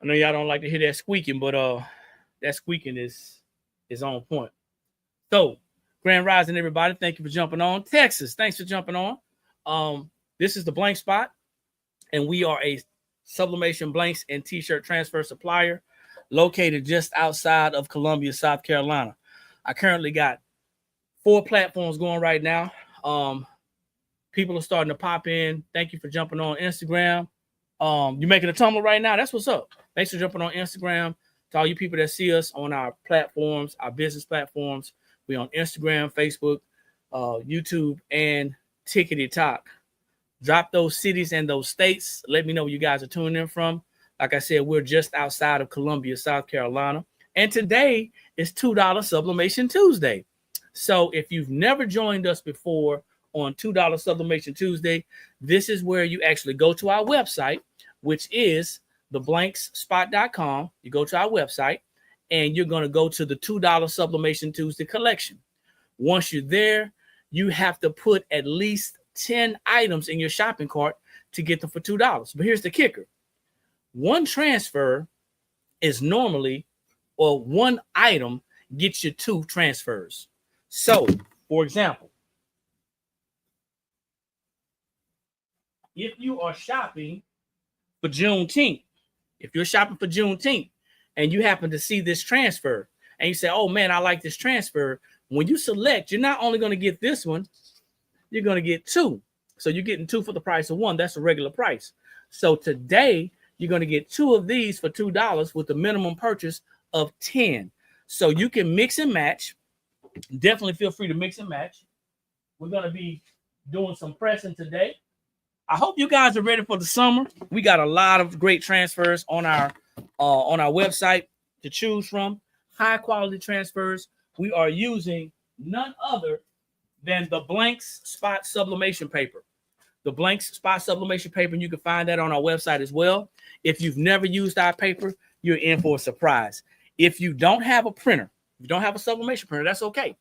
I know y'all don't like to hear that squeaking, but that squeaking is on point. So, Grand Rising, everybody. Thank you for jumping on. Texas, thanks for jumping on. This is the Blank Spot, and we are a sublimation blanks and t-shirt transfer supplier located just outside of Columbia, South Carolina. I currently got 4 platforms going right now. People are starting to pop in. Thank you for jumping on Instagram. You're making a tumble right now. That's what's up. Thanks for jumping on Instagram. To all you people that see us on our platforms, our business platforms, we on Instagram, Facebook, YouTube, and Tickety Talk. Drop those cities and those states. Let me know where you guys are tuning in from. Like I said, we're just outside of Columbia, South Carolina. And today is $2 Sublimation Tuesday. So if you've never joined us before on $2 Sublimation Tuesday, this is where you actually go to our website, which is theblanksspot.com. You go to our website and you're going to go to the $2 Sublimation Tuesday collection. Once you're there, you have to put at least 10 items in your shopping cart to get them for $2. But here's the kicker. One transfer is normally, or one item gets you 2 transfers. So, for example, if you are shopping for Juneteenth, and you happen to see this transfer and you say, oh man, I like this transfer. When you select, you're not only going to get this one, you're going to get 2. So you're getting 2 for the price of 1. That's a regular price. So today you're going to get 2 of these for $2 with the minimum purchase of 10. So you can mix and match. Definitely feel free to mix and match. We're going to be doing some pressing today. I hope you guys are ready for the summer. We got a lot of great transfers on our website to choose from. High quality transfers. We are using none other than the Blanks Spot Sublimation Paper. The Blanks Spot Sublimation Paper, and you can find that on our website as well. If you've never used our paper, you're in for a surprise. If you don't have a printer, if you don't have a sublimation printer, that's okay.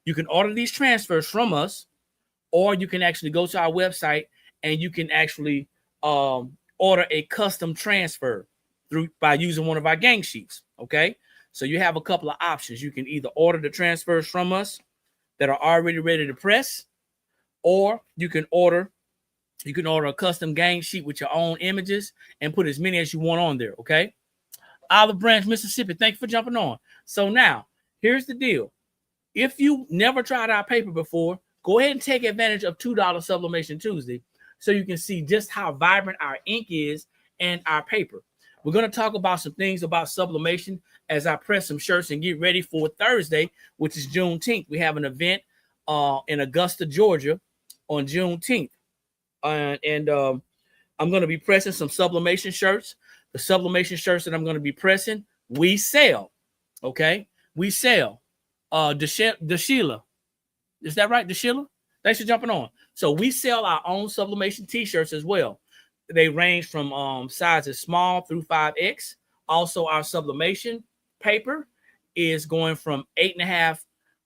You can order these transfers from us, or you can actually go to our website and you can actually order a custom transfer by using one of our gang sheets, okay? So you have a couple of options. You can either order the transfers from us that are already ready to press, or you can order a custom gang sheet with your own images and put as many as you want on there, okay? Olive Branch, Mississippi, thank you for jumping on. So now, here's the deal. If you never tried our paper before, go ahead and take advantage of $2 Sublimation Tuesday so you can see just how vibrant our ink is and our paper. We're going to talk about some things about sublimation as I press some shirts and get ready for Thursday, which is Juneteenth. We have an event in Augusta, Georgia on Juneteenth. And I'm going to be pressing some sublimation shirts. The sublimation shirts that I'm going to be pressing, we sell. Okay? We sell. DeSheila. Is that right, DeSheila? Thanks for jumping on. So we sell our own sublimation t-shirts as well. They range from sizes small through 5X. Also, our sublimation paper is going from 8.5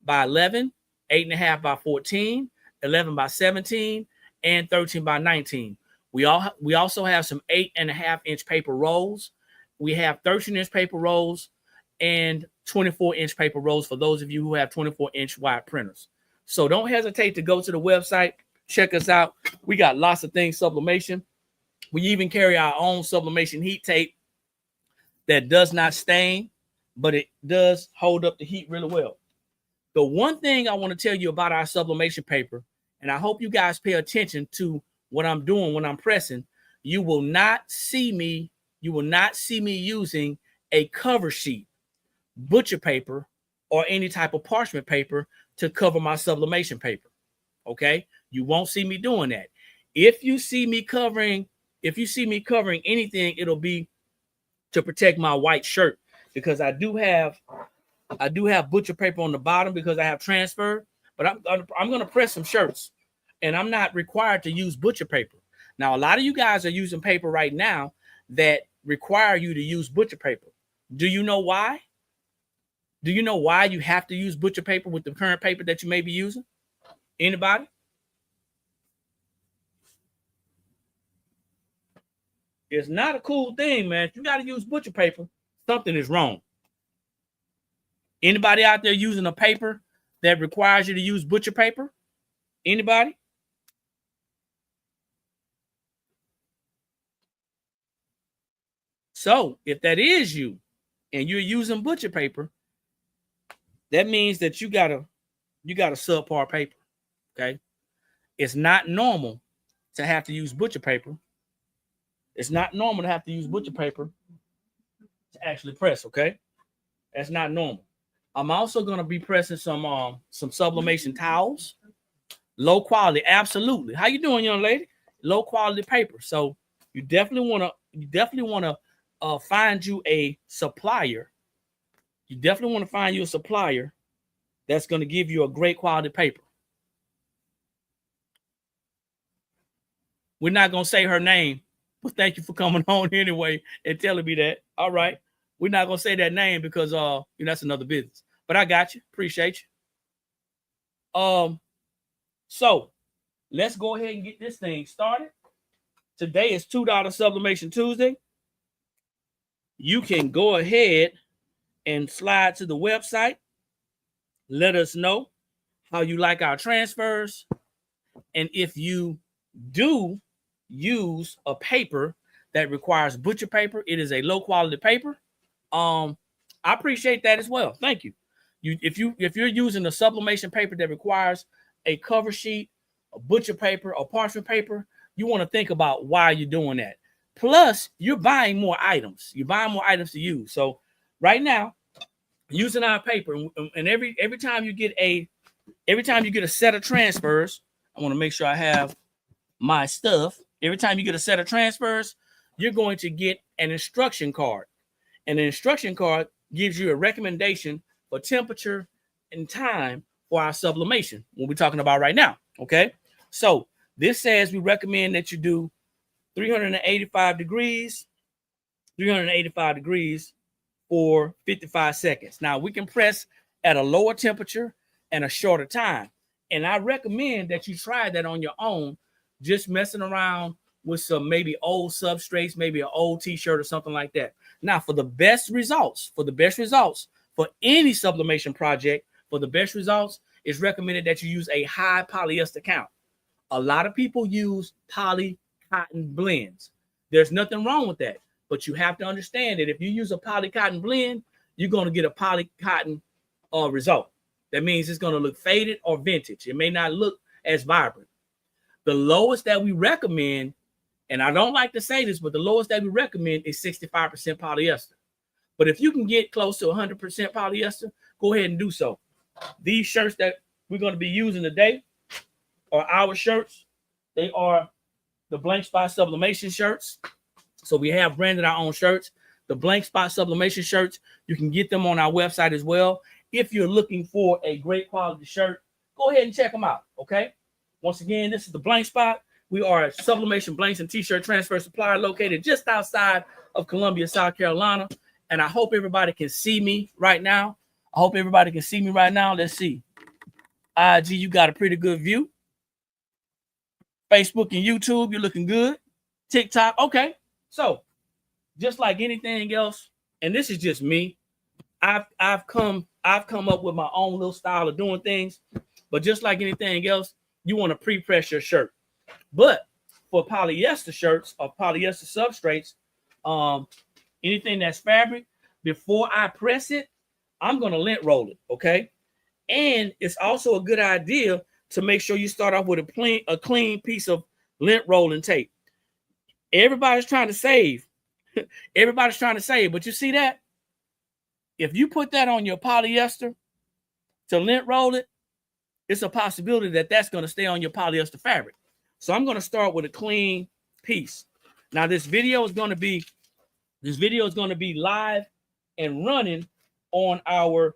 by 11, 8.5 by 14, 11 by 17, and 13 by 19. We also have some 8.5-inch paper rolls. We have 13-inch paper rolls and 24-inch paper rolls for those of you who have 24-inch wide printers. So don't hesitate to go to the website, check us out. We got lots of things sublimation. We even carry our own sublimation heat tape that does not stain, but it does hold up the heat really well. The one thing I want to tell you about our sublimation paper, and I hope you guys pay attention to what I'm doing when I'm pressing, you will not see me using a cover sheet, butcher paper, or any type of parchment paper to cover my sublimation paper. Okay? You won't see me doing that. If you see me covering anything, it'll be to protect my white shirt, because I do have butcher paper on the bottom because I have transfer, but I'm going to press some shirts and I'm not required to use butcher paper. Now, a lot of you guys are using paper right now that require you to use butcher paper. Do you know why? Do you know why you have to use butcher paper with the current paper that you may be using? Anybody? It's not a cool thing, man. If you got to use butcher paper, something is wrong. Anybody out there using a paper that requires you to use butcher paper? Anybody? So if that is you and you're using butcher paper, that means that you got a subpar paper. Okay. It's not normal to have to use butcher paper. It's not normal to have to use butcher paper to actually press. Okay. That's not normal. I'm also going to be pressing some sublimation towels. Low quality, absolutely. How you doing, young lady? Low quality paper. So you definitely want to find you a supplier. You definitely want to find you a supplier that's going to give you a great quality paper. We're not going to say her name, but thank you for coming on anyway and telling me that. All right. We're not going to say that name because that's another business. But I got you. Appreciate you. So let's go ahead and get this thing started. Today is $2 Sublimation Tuesday. You can go ahead and slide to the website. Let us know how you like our transfers. And if you do use a paper that requires butcher paper, it is a low quality paper. I appreciate that as well. Thank you. If you're using a sublimation paper that requires a cover sheet, a butcher paper, or parchment paper, you want to think about why you're doing that. Plus, you're buying more items. You're buying more items to use. So right now, using our paper, and every time you get a set of transfers, I want to make sure I have my stuff. Every time you get a set of transfers, you're going to get an instruction card. And the instruction card gives you a recommendation for temperature and time for our sublimation, what we're talking about right now. Okay. So this says we recommend that you do 385 degrees for 55 seconds. Now we can press at a lower temperature and a shorter time. And I recommend that you try that on your own, just messing around with some maybe old substrates, maybe an old t-shirt or something like that. Now for the best results, for any sublimation project, for the best results, it's recommended that you use a high polyester count. A lot of people use poly cotton blends. There's nothing wrong with that, but you have to understand that if you use a poly cotton blend, you're going to get a poly cotton result. That means it's going to look faded or vintage. It may not look as vibrant. The lowest that we recommend, and I don't like to say this, but the lowest that we recommend is 65% polyester. But if you can get close to 100% polyester, go ahead and do so. These shirts that we're going to be using today are our shirts. They are the Blank Spot Sublimation shirts. So we have branded our own shirts. The Blank Spot Sublimation shirts, you can get them on our website as well. If you're looking for a great quality shirt, go ahead and check them out, okay? Once again, this is the Blank Spot. We are a sublimation blanks and t-shirt transfer supplier located just outside of Columbia, South Carolina. And I hope everybody can see me right now. Let's see. IG, you got a pretty good view. Facebook and YouTube, you're looking good. TikTok, okay. So, just like anything else, and this is just me, I've come up with my own little style of doing things. But just like anything else, you want to pre-press your shirt. But for polyester shirts or polyester substrates, anything that's fabric, before I press it, I'm going to lint roll it, okay? And it's also a good idea to make sure you start off with a clean piece of lint rolling tape. Everybody's trying to save. But you see that? If you put that on your polyester to lint roll it, it's a possibility that that's going to stay on your polyester fabric. So I'm going to start with a clean piece. Now this video is going to be live and running on our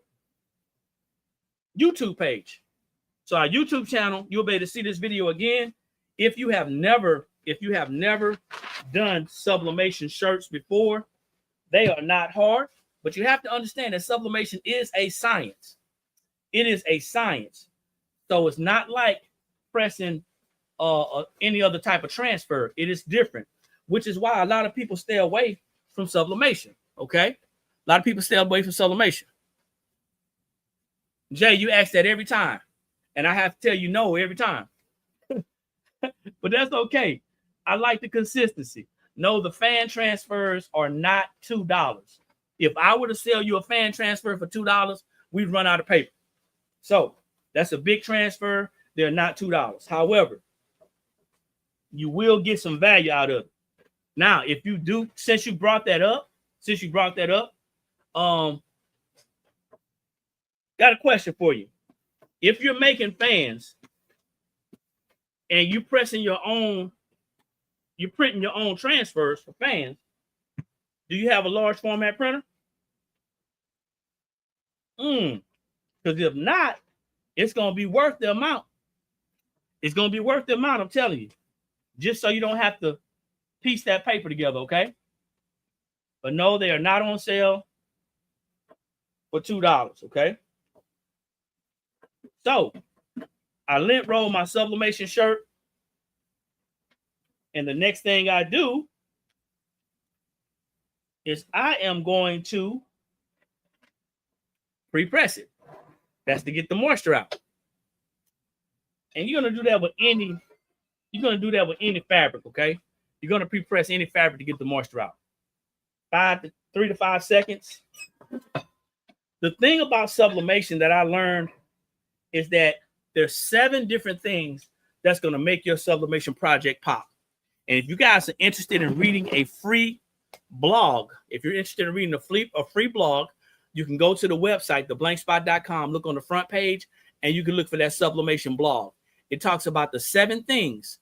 YouTube page. So our YouTube channel, you'll be able to see this video again. If you have never done sublimation shirts before, they are not hard, but you have to understand that sublimation is a science. It is a science. So it's not like pressing any other type of transfer. It is different. which is why a lot of people stay away from sublimation. Okay, a lot of people stay away from sublimation. Jay, you ask that every time, and I have to tell you no every time. But that's okay. I like the consistency. No, the fan transfers are not $2. If I were to sell you a fan transfer for $2, we'd run out of paper. So that's a big transfer. They're not $2. However, you will get some value out of it. Now, if you do, since you brought that up, got a question for you. If you're making fans and you're printing your own transfers for fans, do you have a large format printer? Because if not, it's going to be worth the amount. It's going to be worth the amount, I'm telling you. Just so you don't have to piece that paper together, okay? But no, they are not on sale for $2, okay? So, I lint roll my sublimation shirt. And the next thing I do is I am going to pre-press it. That's to get the moisture out. And you're gonna do that with any fabric, okay? You're gonna pre-press any fabric to get the moisture out. 3 to 5 seconds. The thing about sublimation that I learned is that there's 7 different things that's gonna make your sublimation project pop. And if you guys are interested in reading a free blog, if you're interested in reading a free blog, you can go to the website, theblankspot.com, look on the front page, and you can look for that sublimation blog. It talks about the 7 things.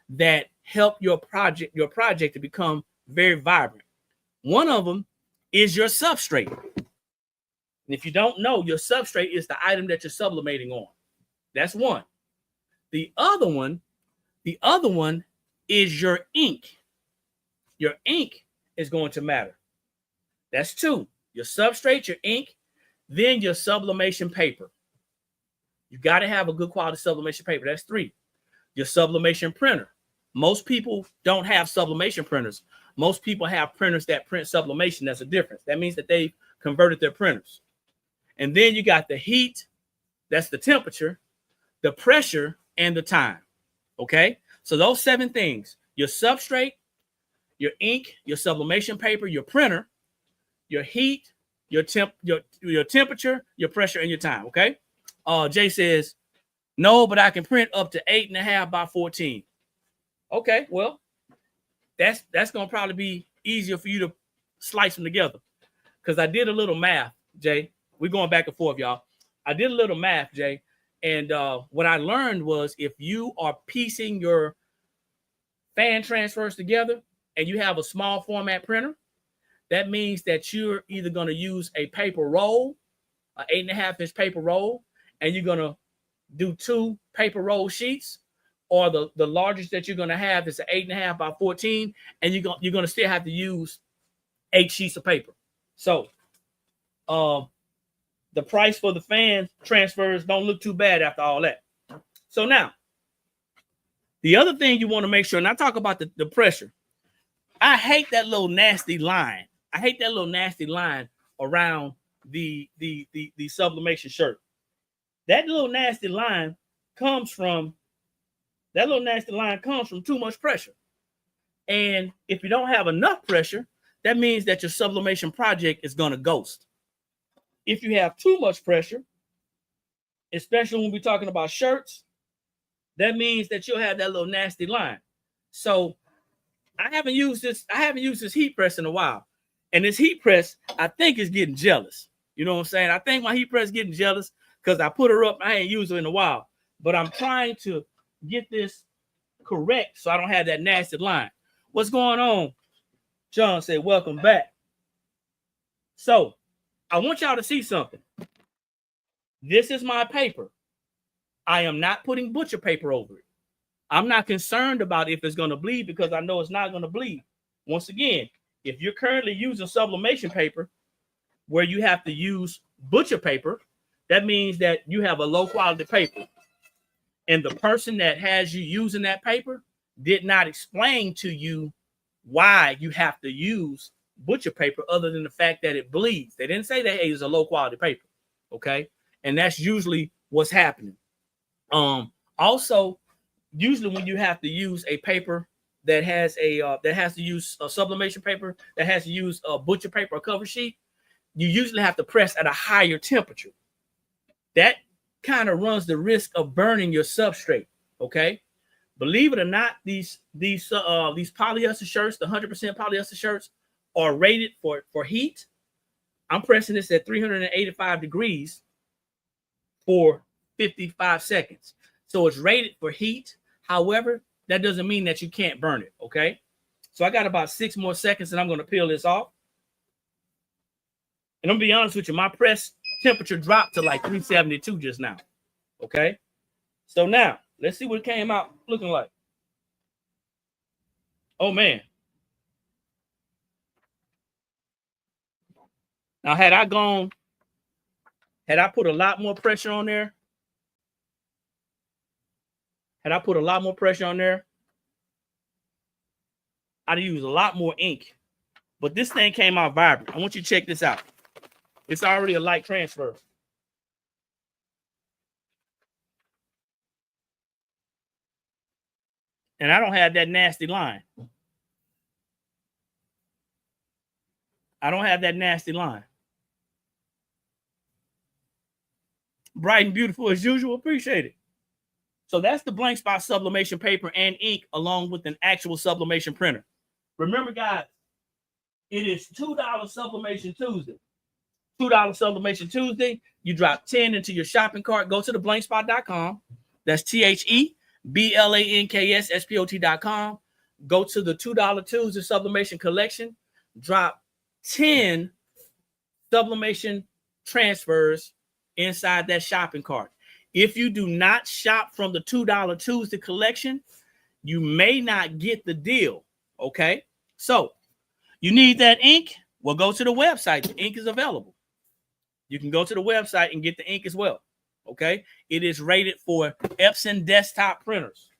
That help your project to become very vibrant. One of them is your substrate. And if you don't know, your substrate is the item that you're sublimating on. That's one. The other one is your ink. Your ink is going to matter. That's 2. Your substrate, your ink, then your sublimation paper. You got to have a good quality sublimation paper. That's 3. Your sublimation printer. Most people don't have sublimation printers. Most people have printers that print sublimation. That's a difference. That means that they've converted their printers. And then you got the heat, that's the temperature, the pressure, and the time. Okay? So those 7 things, your substrate, your ink, your sublimation paper, your printer, your heat, your temperature, your pressure, and your time. Okay? Jay says, no, but I can print up to 8.5 by 14. Okay, well, that's going to probably be easier for you to slice them together. Because I did a little math, Jay. We're going back and forth, y'all. I did a little math, Jay. And what I learned was if you are piecing your fan transfers together and you have a small format printer, that means that you're either going to use a paper roll, an 8.5-inch paper roll, and you're going to do 2 paper roll sheets, or the largest that you're going to have is an 8.5 by 14, and you're going to still have to use 8 sheets of paper. So the price for the fan transfers don't look too bad after all that. So now, the other thing you want to make sure, and I talk about the pressure. I hate that little nasty line. Around the sublimation shirt. That little nasty line comes from too much pressure. And if you don't have enough pressure, that means that your sublimation project is going to ghost. If you have too much pressure, especially when we're talking about shirts, that means that you'll have that little nasty line. So I haven't used this heat press in a while. And this heat press, I think, is getting jealous. You know what I'm saying? I think my heat press is getting jealous because I put her up. I ain't used her in a while. But I'm trying to get this correct so I don't have that nasty line. What's going on? John said, welcome back. So I want y'all to see something. This is my paper. I am not putting butcher paper over it. I'm not concerned about if it's going to bleed because I know it's not going to bleed. Once again, if you're currently using sublimation paper where you have to use butcher paper, that means that you have a low quality paper. And the person that has you using that paper, did not explain to you why you have to use butcher paper other than the fact that it bleeds. They didn't say that, hey, it's a low quality paper. Okay. And that's usually what's happening. Also, usually when you have to use a paper that has to use a sublimation paper, that has to use a butcher paper or cover sheet, you usually have to press at a higher temperature. That kind of runs the risk of burning your substrate. Okay. Believe it or not, these polyester shirts, the 100% polyester shirts, are rated for heat. I'm pressing this at 385 degrees for 55 seconds. So it's rated for heat. However, that doesn't mean that you can't burn it. Okay. So I got about 6 more seconds and I'm going to peel this off. And I'm going to be honest with you, my press temperature dropped to like 372 just now. Okay. So now let's see what it came out looking like. Oh, man. Now, had I put a lot more pressure on there, I'd use a lot more ink. But this thing came out vibrant. I want you to check this out. It's already a light transfer. And I don't have that nasty line. Bright and beautiful as usual. Appreciate it. So that's the blank spot sublimation paper and ink along with an actual sublimation printer. Remember, guys, it is $2 Sublimation Tuesday. $2 Sublimation Tuesday. You drop 10 into your shopping cart. Go to theblankspot.com. That's THEBLANKSSPOT.com. Go to the $2 Tuesday Sublimation Collection. Drop 10 sublimation transfers inside that shopping cart. If you do not shop from the $2 Tuesday collection, you may not get the deal. Okay. So you need that ink. Well, go to the website. The ink is available. You can go to the website and get the ink as well. Okay. It is rated for Epson desktop printers.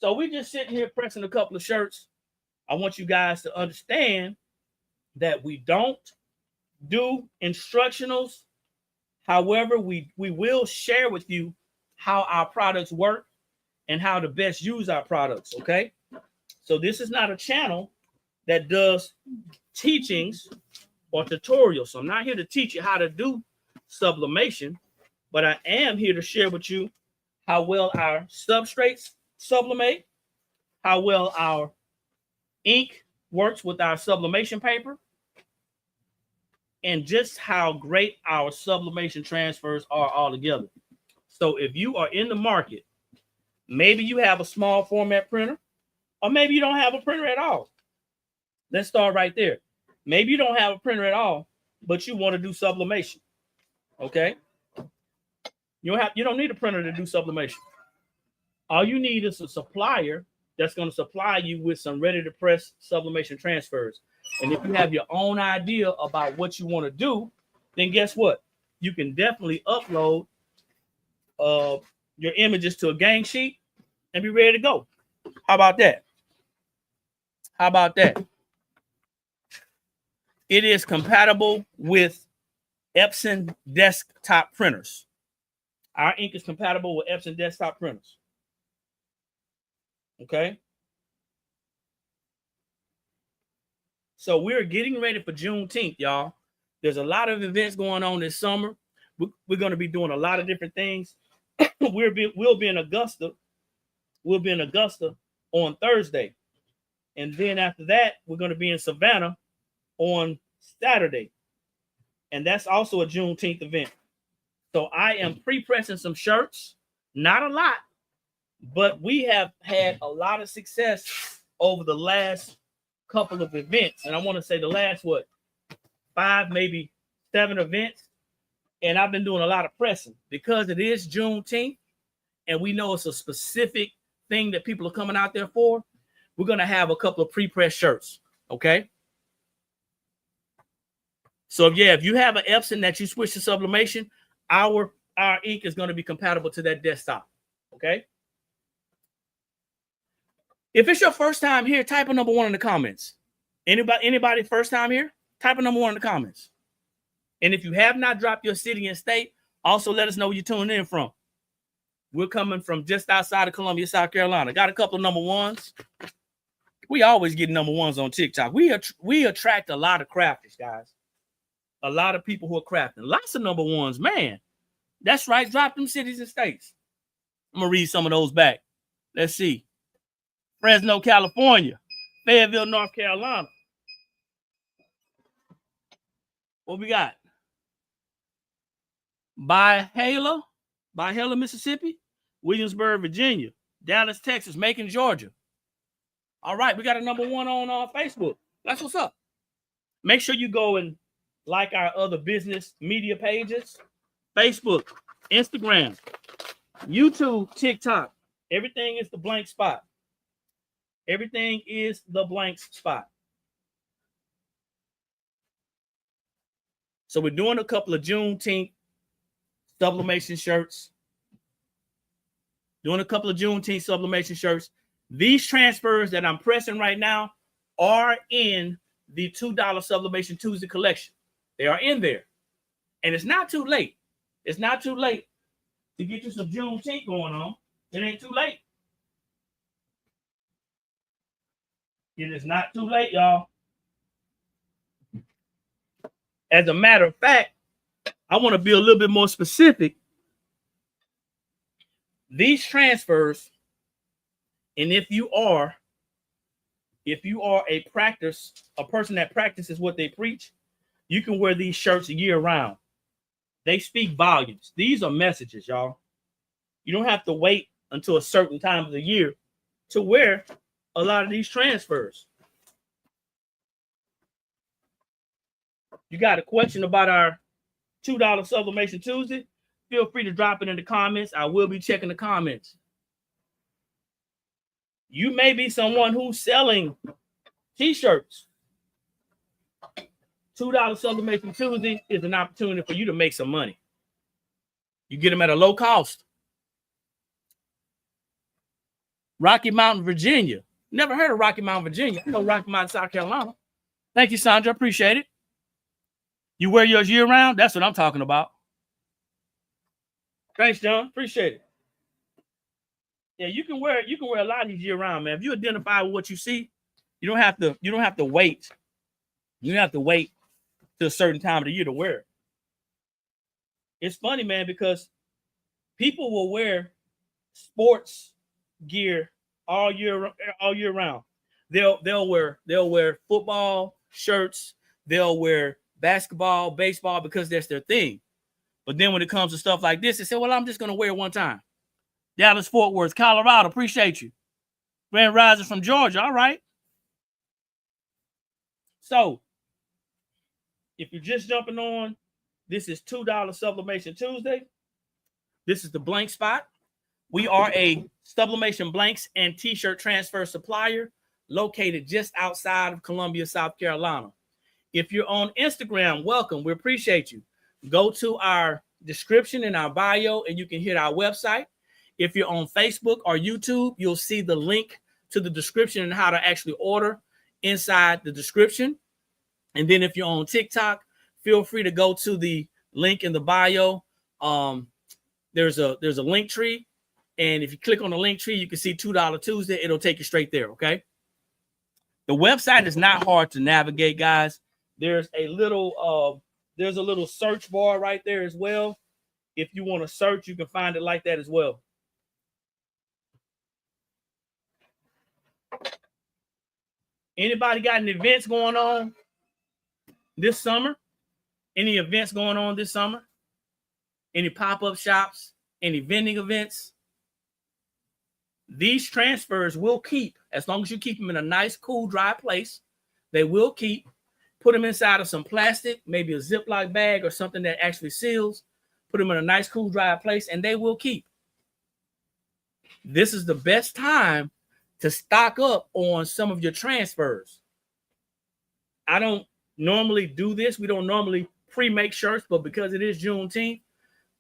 So we're just sitting here pressing a couple of shirts. I want you guys to understand that we don't do instructionals. However, we will share with you how our products work and how to best use our products, okay? So this is not a channel that does teachings or tutorials. So I'm not here to teach you how to do sublimation, but I am here to share with you how well our substrates sublimate, how well our ink works with our sublimation paper, and just how great our sublimation transfers are altogether. So if you are in the market, maybe you have a small format printer, or maybe you don't have a printer at all. Let's start right there. Maybe you don't have a printer at all, but you want to do sublimation. Okay? You don't need a printer to do sublimation. All you need is a supplier that's going to supply you with some ready to press sublimation transfers. And if you have your own idea about what you want to do, then guess what? You can definitely upload your images to a gang sheet and be ready to go. How about that? It is compatible with Epson desktop printers. Our ink is compatible with Epson desktop printers. Okay. So we're getting ready for Juneteenth, y'all. There's a lot of events going on this summer. We're going to be doing a lot of different things. We'll be in Augusta. We'll be in Augusta on Thursday. And then after that, we're going to be in Savannah on Saturday. And that's also a Juneteenth event. So I am pre-pressing some shirts. Not a lot, but we have had a lot of success over the last couple of events. And I want to say the last, 5, maybe 7 events. And I've been doing a lot of pressing because it is Juneteenth. And we know it's a specific thing that people are coming out there for. We're going to have a couple of pre-pressed shirts. Okay. So if you have an Epson that you switch to sublimation, our ink is going to be compatible to that desktop. Okay. If it's your first time here, type a number 1 in the comments. Anybody first time here? Type a number 1 in the comments. And if you have not dropped your city and state, also let us know where you're tuning in from. We're coming from just outside of Columbia, South Carolina. Got a couple of number 1s. We always get number 1s on TikTok. We attract a lot of crafters, guys. A lot of people who are crafting. Lots of number 1s, man. That's right. Drop them cities and states. I'm going to read some of those back. Let's see. Fresno, California. Fayetteville, North Carolina. What we got? Byhala, Mississippi. Williamsburg, Virginia. Dallas, Texas. Macon, Georgia. All right, we got a number 1 on Facebook. That's what's up. Make sure you go and like our other business media pages. Facebook, Instagram, YouTube, TikTok. Everything is the blank spot. Everything is the blank spot. So we're doing a couple of Juneteenth sublimation shirts. Doing a couple of Juneteenth sublimation shirts. These transfers that I'm pressing right now are in the $2 Sublimation Tuesday collection. They are in there. And it's not too late. It's not too late to get you some Juneteenth going on. It ain't too late. It is not too late, y'all. As a matter of fact, I want to be a little bit more specific. These transfers, and if you are a person that practices what they preach, you can wear these shirts year round. They speak volumes. These are messages, y'all. You don't have to wait until a certain time of the year to wear a lot of these transfers. You got a question about our $2 Sublimation Tuesday? Feel free to drop it in the comments. I will be checking the comments. You may be someone who's selling t-shirts. $2 Sublimation Tuesday is an opportunity for you to make some money. You get them at a low cost. Rocky Mountain, Virginia. Never heard of Rocky Mountain, Virginia. I know Rocky Mountain, South Carolina. Thank you, Sandra. Appreciate it. You wear yours year round? That's what I'm talking about. Thanks, John. Appreciate it. Yeah, you can wear a lot of these year round, man. If you identify with what you see, you don't have to wait. You don't have to wait till a certain time of the year to wear it. It's funny, man, because people will wear sports gear all year round. They'll wear football shirts, they'll wear basketball, baseball, because that's their thing. But then when it comes to stuff like this, they say, well, I'm just going to wear it one time. Dallas, Fort Worth, Colorado, appreciate you. Grand Rising from Georgia, all right. So, if you're just jumping on, this is $2 Sublimation Tuesday. This is the blank spot. We are a sublimation blanks and t-shirt transfer supplier located just outside of Columbia, South Carolina. If you're on Instagram, welcome. We appreciate you. Go to our description in our bio and you can hit our website. If you're on Facebook or YouTube, you'll see the link to the description and how to actually order inside the description. And then if you're on TikTok, feel free to go to the link in the bio. There's a link tree. And if you click on the link tree, you can see $2 Tuesday. It'll take you straight there, okay? The website is not hard to navigate, guys. There's a little search bar right there as well. If you want to search, you can find it like that as well. Anybody got any events going on this summer? Any events going on this summer? Any pop-up shops? Any vending events? These transfers will keep, as long as you keep them in a nice, cool, dry place. They will keep. Put them inside of some plastic, maybe a Ziploc bag or something that actually seals. Put them in a nice, cool, dry place, and they will keep. This is the best time to stock up on some of your transfers. I don't normally do this. We don't normally pre-make shirts, but because it is Juneteenth,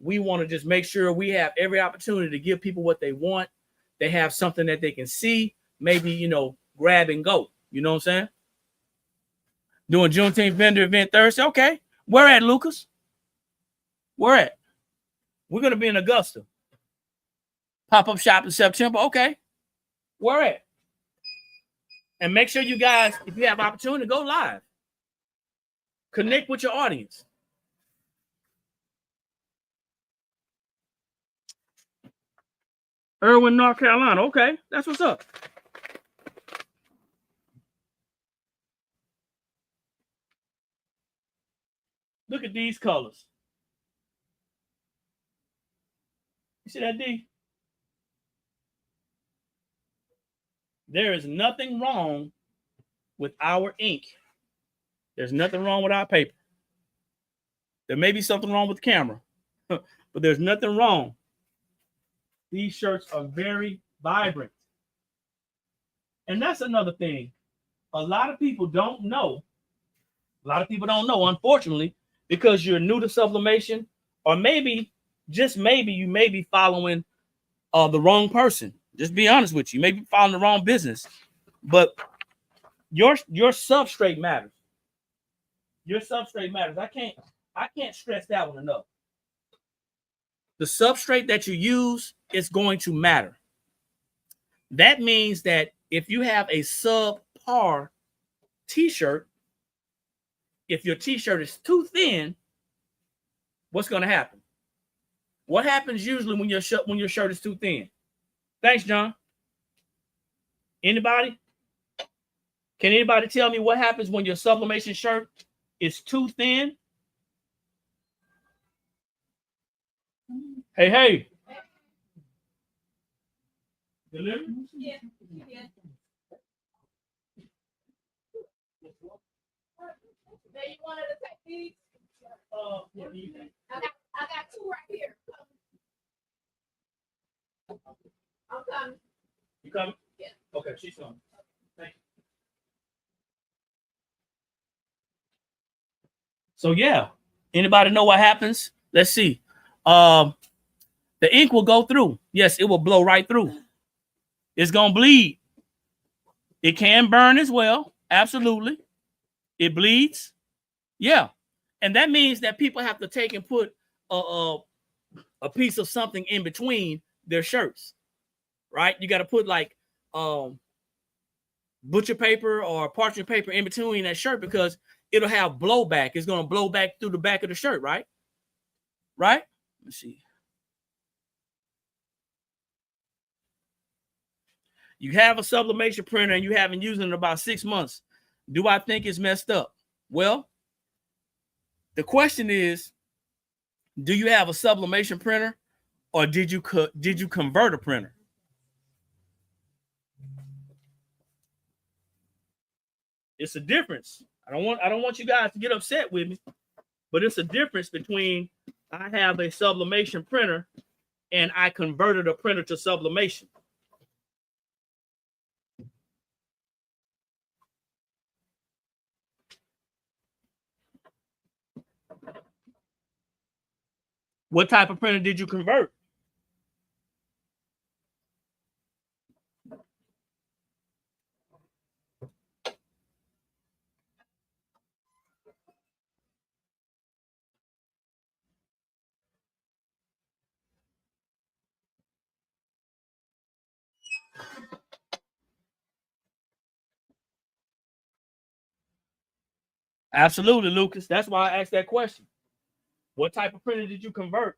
we want to just make sure we have every opportunity to give people what they want. They have something that they can see, maybe, you know, grab and go. You know what I'm saying? Doing Juneteenth vendor event Thursday. Okay. Where at, Lucas? Where at? We're going to be in Augusta. Pop-up shop in September. Okay. Where at? And make sure you guys, if you have opportunity, go live. Connect with your audience. Irwin, North Carolina. Okay. That's what's up. Look at these colors. You see that, D? There is nothing wrong with our ink. There's nothing wrong with our paper. There may be something wrong with the camera, but there's nothing wrong. These shirts are very vibrant. And that's another thing. A lot of people don't know. Unfortunately, because you're new to sublimation, or maybe, just maybe, you may be following the wrong person. Just be honest with you. You may be following the wrong business. But your substrate matters. Your substrate matters. I can't stress that one enough. The substrate that you use is going to matter. That means that if you have a subpar t-shirt, if your t-shirt is too thin, what's going to happen? What happens usually when your shirt is too thin? Thanks, John. Anybody? Can anybody tell me what happens when your sublimation shirt is too thin? Hey. Delivery? Yeah. You wanted to take these? What do you think? I got two right here. I'm coming. You coming? Yeah. Okay, she's coming. Thank you. So yeah, anybody know what happens? Let's see. The ink will go through. Yes, it will blow right through. It's gonna bleed. It can burn as well. Absolutely. It bleeds. Yeah. And that means that people have to take and put a piece of something in between their shirts, right? You got to put like butcher paper or parchment paper in between that shirt because it'll have blowback. It's going to blow back through the back of the shirt, right? Right? Let's see. You have a sublimation printer and you haven't used it in about 6 months. Do I think it's messed up? Well, the question is, do you have a sublimation printer or did you convert a printer? It's a difference. I don't want you guys to get upset with me, but it's a difference between I have a sublimation printer and I converted a printer to sublimation. What type of printer did you convert? Absolutely, Lucas. That's why I asked that question. What type of printer did you convert?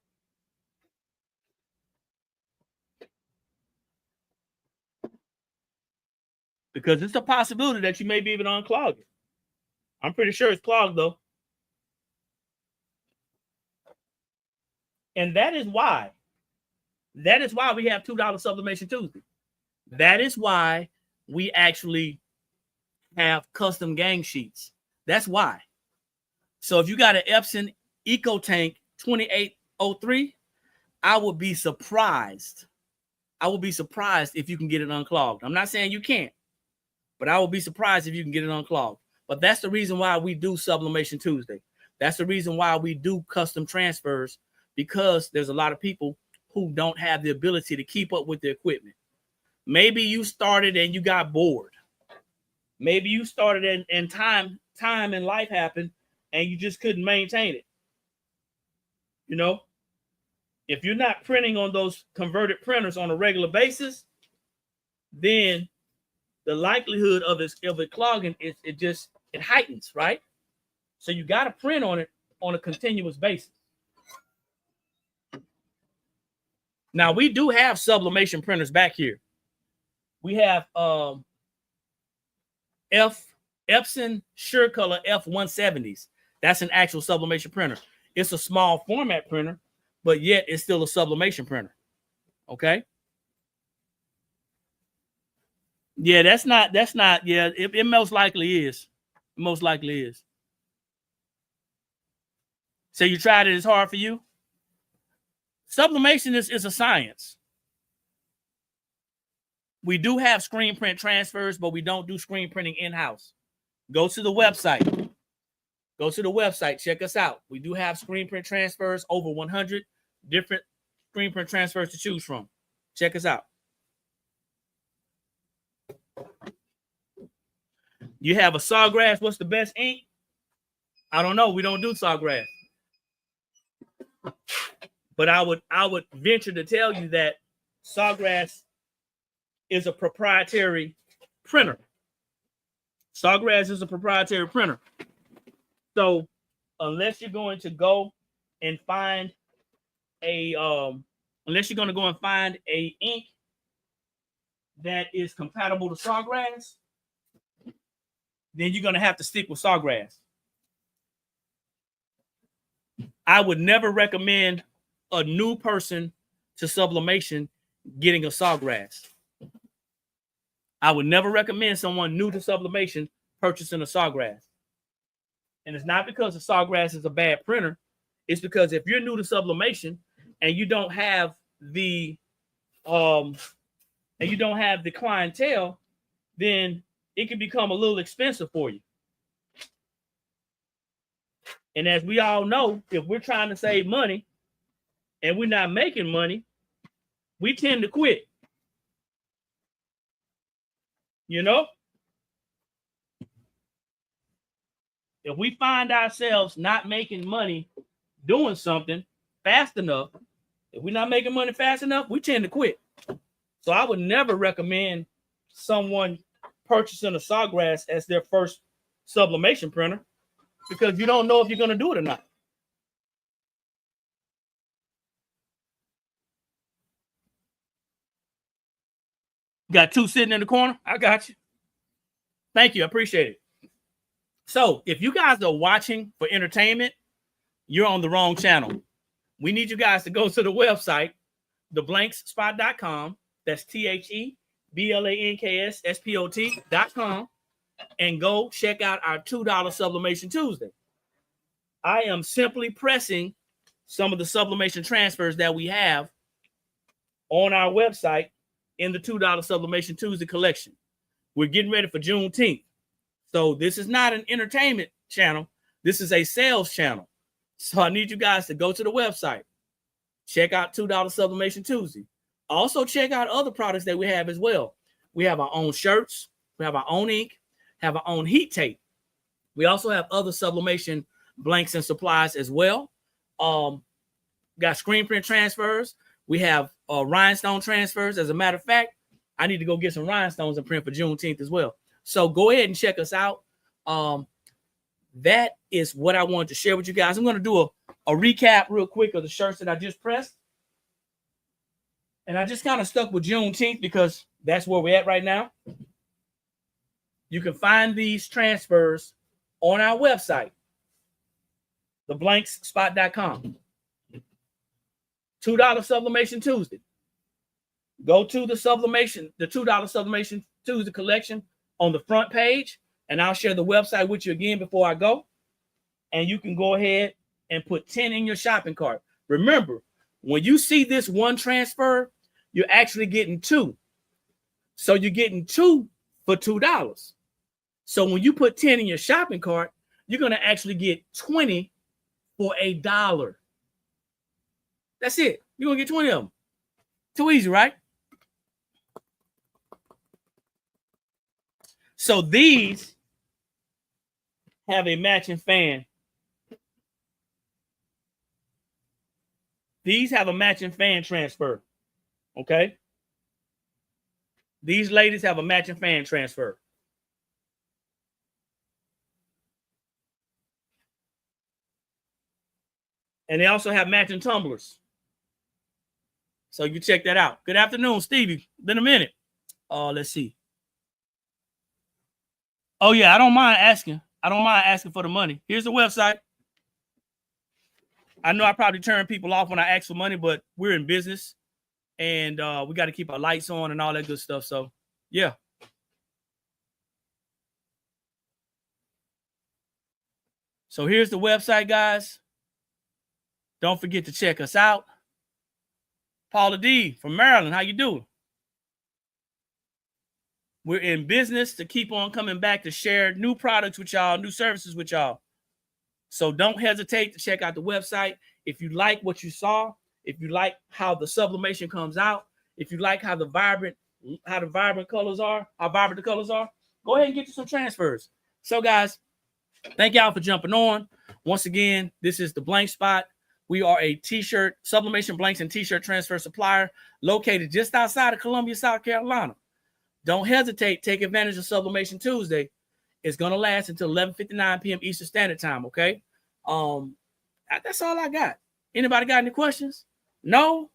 Because it's a possibility that you may be able to unclog it. I'm pretty sure it's clogged though. And that is why we have $2 Sublimation Tuesday. That is why we actually have custom gang sheets. That's why. So if you got an Epson Eco Tank 2803, I would be surprised. If you can get it unclogged. I'm not saying you can't, but I will be surprised if you can get it unclogged. But that's the reason why we do Sublimation Tuesday. That's the reason why we do custom transfers, because there's a lot of people who don't have the ability to keep up with the equipment. Maybe you started and you got bored. Maybe you started and time in life happened and you just couldn't maintain it. You know, if you're not printing on those converted printers on a regular basis, then the likelihood of it clogging it heightens, right? So you got to print on it on a continuous basis. Now we do have sublimation printers back here. We have Epson SureColor F170s. That's an actual sublimation printer. It's a small format printer, but yet it's still a sublimation printer. Okay. Yeah, that's not. Yeah, it most likely is. It most likely is. So you tried it, it's hard for you? Sublimation is a science. We do have screen print transfers, but we don't do screen printing in-house. Go to the website. Go to the website. Check us out. We do have screen print transfers, over 100 different screen print transfers to choose from. Check us out. You have a Sawgrass. What's the best ink? I don't know. We don't do Sawgrass. But I would venture to tell you that Sawgrass is a proprietary printer. Sawgrass is a proprietary printer. So unless you're going to go and find unless you're going to go and find a ink that is compatible to Sawgrass, then you're going to have to stick with Sawgrass. I would never recommend a new person to sublimation getting a Sawgrass. I would never recommend someone new to sublimation purchasing a Sawgrass. And it's not because the Sawgrass is a bad printer. It's because if you're new to sublimation and you don't have the clientele, then it can become a little expensive for you. And as we all know, if we're trying to save money and we're not making money, we tend to quit. You know? If we find ourselves not making money doing something fast enough, if we're not making money fast enough, we tend to quit. So I would never recommend someone purchasing a Sawgrass as their first sublimation printer because you don't know if you're going to do it or not. Got two sitting in the corner? I got you. Thank you. I appreciate it. So if you guys are watching for entertainment, you're on the wrong channel. We need you guys to go to the website, theblankspot.com. That's TheBlanksspot.com, and go check out our $2 Sublimation Tuesday. I am simply pressing some of the sublimation transfers that we have on our website in the $2 Sublimation Tuesday collection. We're getting ready for Juneteenth. So this is not an entertainment channel. This is a sales channel. So I need you guys to go to the website, check out $2 Sublimation Tuesday. Also check out other products that we have as well. We have our own shirts. We have our own ink, have our own heat tape. We also have other sublimation blanks and supplies as well. Got screen print transfers. We have rhinestone transfers. As a matter of fact, I need to go get some rhinestones and print for Juneteenth as well. So go ahead and check us out. That is what I wanted to share with you guys. I'm going to do a recap real quick of the shirts that I just pressed. And I just kind of stuck with Juneteenth because that's where we're at right now. You can find these transfers on our website, theblanksspot.com. $2 Sublimation Tuesday. Go to the $2 Sublimation Tuesday collection on the front page, and I'll share the website with you again before I go. And you can go ahead and put 10 in your shopping cart. Remember, when you see this one transfer, you're actually getting two. So you're getting two for $2. So when you put 10 in your shopping cart, you're going to actually get 20 for $1. That's it. You're going to get 20 of them. Too easy, right? So these have a matching fan. These have a matching fan transfer. Okay. These ladies have a matching fan transfer. And they also have matching tumblers. So you check that out. Good afternoon, Stevie. Been a minute. Let's see. Oh, yeah, I don't mind asking. I don't mind asking for the money. Here's the website. I know I probably turn people off when I ask for money, but we're in business and we got to keep our lights on and all that good stuff. So, yeah. So here's the website, guys. Don't forget to check us out. Paula D from Maryland, how you doing? We're in business to keep on coming back to share new products with y'all, new services with y'all. So don't hesitate to check out the website. If you like what you saw, if you like how the sublimation comes out, if you like how the vibrant colors are, how vibrant the colors are, go ahead and get you some transfers. So guys, thank y'all for jumping on. Once again, this is the Blank Spot. We are a t-shirt, sublimation blanks and t-shirt transfer supplier located just outside of Columbia, South Carolina. Don't hesitate. Take advantage of Sublimation Tuesday. It's going to last until 11:59 p.m. Eastern Standard Time, okay? That's all I got. Anybody got any questions? No?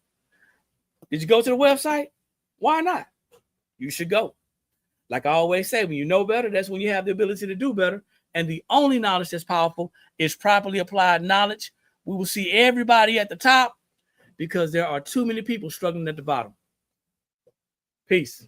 Did you go to the website? Why not? You should go. Like I always say, when you know better, that's when you have the ability to do better. And the only knowledge that's powerful is properly applied knowledge. We will see everybody at the top because there are too many people struggling at the bottom. Peace.